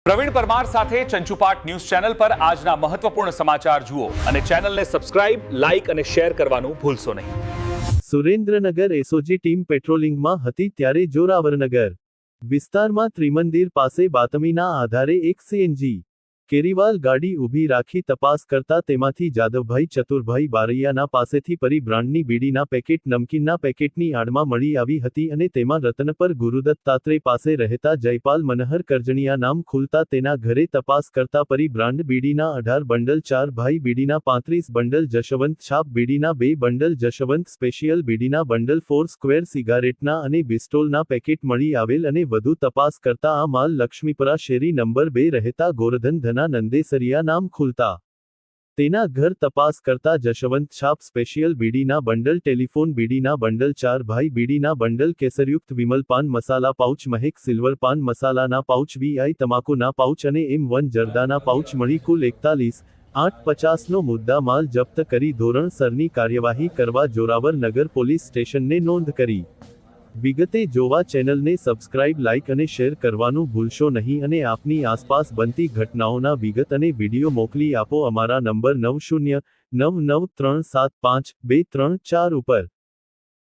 પ્રવીણ પરમાર સાથે ચંચુપાટ news channel પર આજના મહત્વપૂર્ણ સમાચાર જુઓ અને ચેનલને સબસ્ક્રાઇબ, લાઇક અને શેર કરવાનું ભૂલશો નહીં। સુરેન્દ્રનગર એસઓજી ટીમ પેટ્રોલિંગમાં હતી ત્યારે જોરાવરનગર વિસ્તારમાં ત્રિમંદિર પાસે બાતમીના આધારે એક સીએનજી કેરીવાલ ગાડી ઊભી રાખી તપાસ કરતા તેમાંથી જાદવભાઈ ચતુરભાઈ બારૈયાના પાસેથી પરી બ્રાન્ડની બીડીના પેકેટ નમકીનના પેકેટની આડમાં મળી આવી હતી અને તેમાં રતનપર ગુરુદત્તાત્રેય પાસે રહેતા જયપાલ મનહર કરજણીયા નામ ખુલતા તેના ઘરે તપાસ કરતા પરી બ્રાન્ડ બીડીના 18 બંડલ, 4 ભાઈ બીડીના 35 બંડલ, જશવંત છાપ બીડીના 2 બંડલ, જશવંત સ્પેશિયલ બીડીના બંડલ, 4 સ્ક્વેર સિગારેટના અને બિસ્ટોલના પેકેટ મળી આવેલ અને વધુ તપાસ કરતા આ માલ લક્ષ્મીપરા શેરી નંબર 2 રહેતા ગોરધન નંદેસરિયા નામ ખુલતા તેના ઘર તપાસ કરતા જશવંત છાપ સ્પેશિયલ બીડીના બંડલ, ટેલિફોન બીડીના બંડલ, 4 ભાઈ બીડીના બંડલ, કેસરયુક્ત વિમલ પાન મસાલા પાઉચ, મહેક સિલ્વર પાન મસાલાના પાઉચ, વીઆઈ તમાકુના પાઉચ અને M1 જરદાના પાઉચ મળી કુલ 41,850નો મુદ્દા માલ જપ્ત કરી ધોરણસરની કાર્યવાહી કરવા જોરાવરનગર પોલીસ સ્ટેશનને નોંધ કરી। વિગતે જોવા ચેનલને સબસ્ક્રાઇબ, લાઇક અને શેર કરવાનું ભૂલશો નહીં અને આપની આસપાસ બનતી ઘટનાઓના વિગત અને વિડીયો મોકલી આપો અમારા નંબર 909993752344 ઉપર।